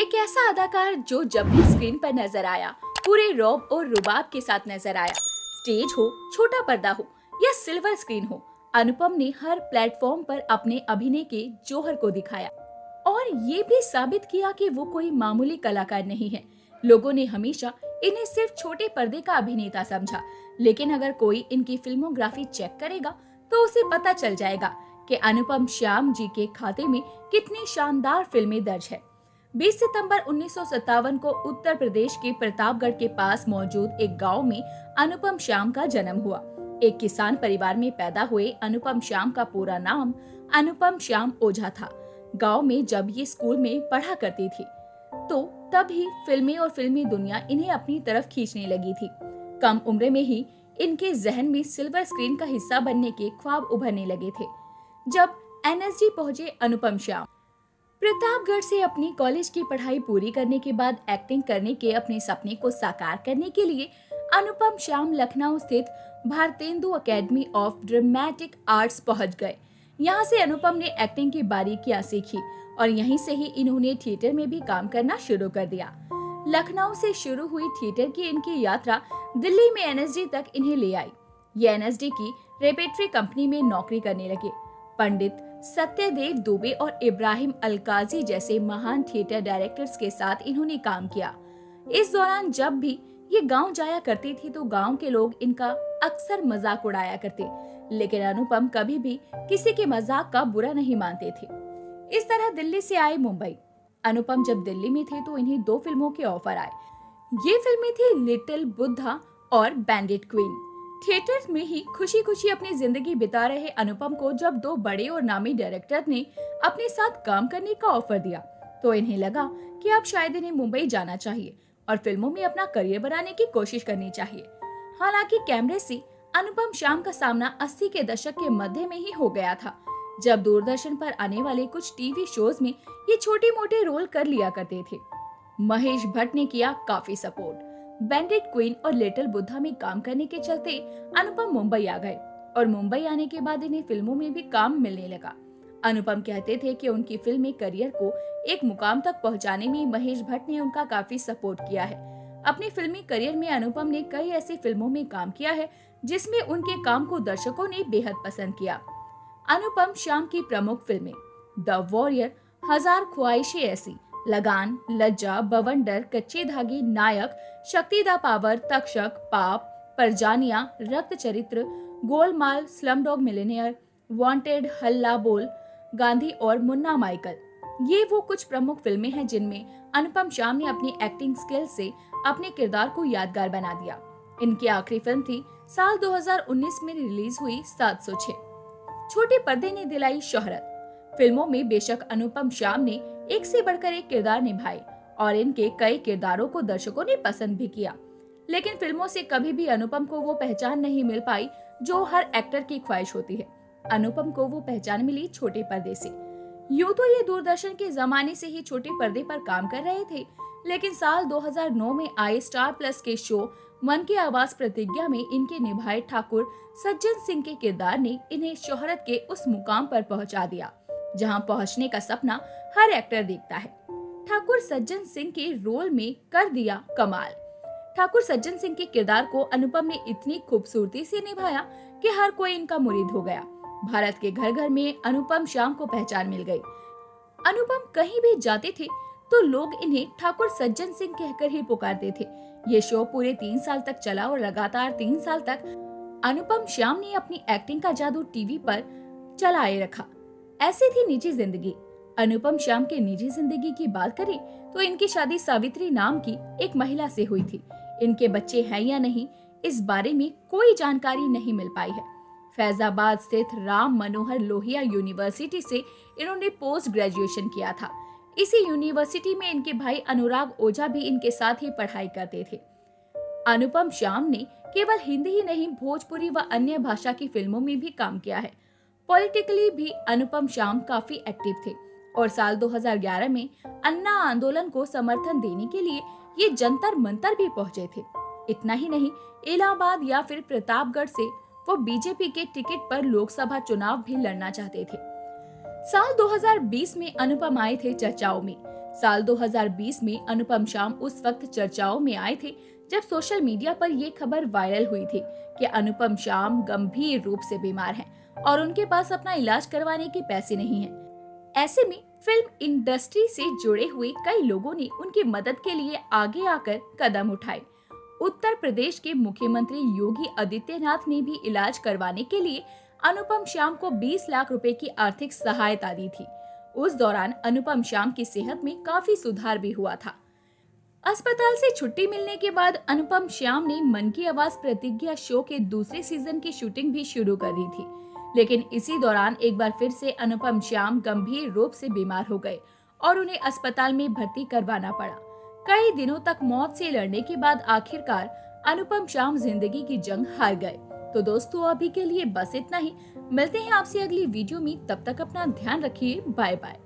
एक ऐसा अदाकार जो जब भी स्क्रीन पर नजर आया पूरे रौब और रुबाब के साथ नजर आया। स्टेज हो, छोटा पर्दा हो या सिल्वर स्क्रीन हो, अनुपम ने हर प्लेटफॉर्म पर अपने अभिनय के जौहर को दिखाया और ये भी साबित किया कि वो कोई मामूली कलाकार नहीं है। लोगों ने हमेशा इन्हें सिर्फ छोटे पर्दे का अभिनेता समझा, लेकिन अगर कोई इनकी फिल्मोग्राफी चेक करेगा तो उसे पता चल जाएगा कि अनुपम श्याम जी के खाते में कितनी शानदार फिल्में दर्ज है। 20 सितंबर 1957 को उत्तर प्रदेश के प्रतापगढ़ के पास मौजूद एक गांव में अनुपम श्याम का जन्म हुआ। एक किसान परिवार में पैदा हुए अनुपम श्याम का पूरा नाम अनुपम श्याम ओझा था। गांव में जब ये स्कूल में पढ़ा करती थी तो तभी फिल्में और फिल्मी दुनिया इन्हें अपनी तरफ खींचने लगी थी। कम उम्र में ही इनके जहन में सिल्वर स्क्रीन का हिस्सा बनने के ख्वाब उभरने लगे थे। जब एनएसडी पहुंचे अनुपम श्याम, प्रतापगढ़ से अपनी कॉलेज की पढ़ाई पूरी करने के बाद एक्टिंग करने के अपने सपने को साकार करने के लिए अनुपम श्याम लखनऊ स्थित Bharatendu academy of dramatic arts पहुंच गए। यहाँ से अनुपम ने एक्टिंग की बारीकियां सीखी और यहीं से ही इन्होंने थिएटर में भी काम करना शुरू कर दिया। लखनऊ से शुरू हुई थिएटर की इनकी यात्रा दिल्ली में एनएसडी तक इन्हें ले आई। ये एनएसडी की रेपेट्री कंपनी में नौकरी करने लगे। पंडित सत्यदेव दुबे और इब्राहिम अलकाजी जैसे महान थिएटर डायरेक्टर्स के साथ इन्होंने काम किया। इस दौरान जब भी ये गांव जाया करती थी तो गांव के लोग इनका अक्सर मजाक उड़ाया करते, लेकिन अनुपम कभी भी किसी के मजाक का बुरा नहीं मानते थे। इस तरह दिल्ली से आए मुंबई। अनुपम जब दिल्ली में थे तो इन्हें 2 फिल्मों के ऑफर आए। ये फिल्में थी लिटिल बुद्धा और बैंडिट क्वीन। थिएटर में ही खुशी खुशी अपनी जिंदगी बिता रहे अनुपम को जब 2 बड़े और नामी डायरेक्टर ने अपने साथ काम करने का ऑफर दिया तो इन्हें लगा कि अब शायद इन्हें मुंबई जाना चाहिए और फिल्मों में अपना करियर बनाने की कोशिश करनी चाहिए। हालांकि कैमरे से अनुपम श्याम का सामना 80 के दशक के मध्य में ही हो गया था, जब दूरदर्शन पर आने वाले कुछ टीवी शोज में ये छोटे मोटे रोल कर लिया करते थे। महेश भट्ट ने किया काफी सपोर्ट। बैंडिट क्वीन और लिटिल बुद्धा में काम करने के चलते अनुपम मुंबई आ गए और मुंबई आने के बाद इन्हें फिल्मों में भी काम मिलने लगा। अनुपम कहते थे कि उनकी फिल्मी करियर को एक मुकाम तक पहुंचाने में महेश भट्ट ने उनका काफी सपोर्ट किया है। अपने फिल्मी करियर में अनुपम ने कई ऐसी फिल्मों में काम किया है जिसमें उनके काम को दर्शकों ने बेहद पसंद किया। अनुपम श्याम की प्रमुख फिल्में द वॉरियर, हजार ख्वाहिशें ऐसी, लगान, लज्जा, बवंडर, कच्चे धागे, नायक, शक्ति दा पावर, तक्षक, पाप, परजानिया, रक्त चरित्र, गोलमाल, स्लमडॉग मिलियनेयर, वांटेड, हल्ला बोल, गांधी और मुन्ना माइकल। ये वो कुछ प्रमुख फिल्में हैं जिनमें अनुपम श्याम ने अपनी एक्टिंग स्किल से अपने किरदार को यादगार बना दिया। इनकी आखिरी फिल्म थी साल 2019 में रिलीज हुई 706। छोटे पर्दे ने दिलाई शोहरत। फिल्मों में बेशक अनुपम श्याम ने एक से बढ़कर एक किरदार निभाए और इनके कई किरदारों को दर्शकों ने पसंद भी किया, लेकिन फिल्मों से कभी भी अनुपम को वो पहचान नहीं मिल पाई जो हर एक्टर की ख्वाहिश होती है। अनुपम को वो पहचान मिली छोटे पर्दे से। यूं तो ये दूरदर्शन के जमाने से ही छोटे पर्दे पर काम कर रहे थे, लेकिन साल 2009 में आए स्टार प्लस के शो मन की आवाज प्रतिज्ञा में इनके निभाए ठाकुर सज्जन सिंह के किरदार ने इन्हें शोहरत के उस मुकाम पर पहुंचा दिया जहां पहुंचने का सपना हर एक्टर देखता है। ठाकुर सज्जन सिंह के रोल में कर दिया कमाल। ठाकुर सज्जन सिंह के किरदार को अनुपम ने इतनी खूबसूरती से निभाया कि हर कोई इनका मुरीद हो गया। भारत के घर घर में अनुपम श्याम को पहचान मिल गई। अनुपम कहीं भी जाते थे तो लोग इन्हें ठाकुर सज्जन सिंह कहकर ही पुकारते थे। ये शो पूरे 3 साल तक चला और लगातार 3 साल तक अनुपम श्याम ने अपनी एक्टिंग का जादू टीवी पर चलाए रखा। ऐसी थी निजी जिंदगी। अनुपम श्याम के निजी जिंदगी की बात करें तो इनकी शादी सावित्री नाम की एक महिला से हुई थी। इनके बच्चे हैं या नहीं इस बारे में कोई जानकारी नहीं मिल पाई है। फैजाबाद स्थित राम मनोहर लोहिया यूनिवर्सिटी से इन्होंने पोस्ट ग्रेजुएशन किया था। इसी यूनिवर्सिटी में इनके भाई अनुराग ओझा भी इनके साथ ही पढ़ाई करते थे। अनुपम श्याम ने केवल हिंदी ही नहीं भोजपुरी व अन्य भाषा की फिल्मों में भी काम किया है। पॉलिटिकली भी अनुपम श्याम काफी एक्टिव थे और साल 2011 में अन्ना आंदोलन को समर्थन देने के लिए ये जंतर मंतर भी पहुंचे थे। इतना ही नहीं, इलाहाबाद या फिर प्रतापगढ़ से वो बीजेपी के टिकट पर लोकसभा चुनाव भी लड़ना चाहते थे। साल 2020 में अनुपम आए थे चर्चाओं में, साल 2020 में अनुपम शाम उस वक्त चर्चाओं में आए थे जब सोशल मीडिया पर ये खबर वायरल हुई थी कि अनुपम शाम गंभीर रूप से बीमार हैं और उनके पास अपना इलाज करवाने के पैसे नहीं हैं। ऐसे में फिल्म इंडस्ट्री से जुड़े हुए कई लोगों ने उनकी मदद के लिए आगे आकर कदम उठाए। उत्तर प्रदेश के मुख्यमंत्री योगी आदित्यनाथ ने भी इलाज करवाने के लिए अनुपम शाम को 20 लाख रुपए की आर्थिक सहायता दी थी। उस दौरान अनुपम शाम की सेहत में काफी सुधार भी हुआ था। अस्पताल से छुट्टी मिलने के बाद अनुपम श्याम ने मन की आवाज प्रतिज्ञा शो के दूसरे सीजन की शूटिंग भी शुरू कर दी थी, लेकिन इसी दौरान एक बार फिर से अनुपम श्याम गंभीर रूप से बीमार हो गए और उन्हें अस्पताल में भर्ती करवाना पड़ा। कई दिनों तक मौत से लड़ने के बाद आखिरकार अनुपम श्याम जिंदगी की जंग हार गए। तो दोस्तों, अभी के लिए बस इतना ही। मिलते हैं आपसे अगली वीडियो में, तब तक अपना ध्यान रखिए। Bye bye.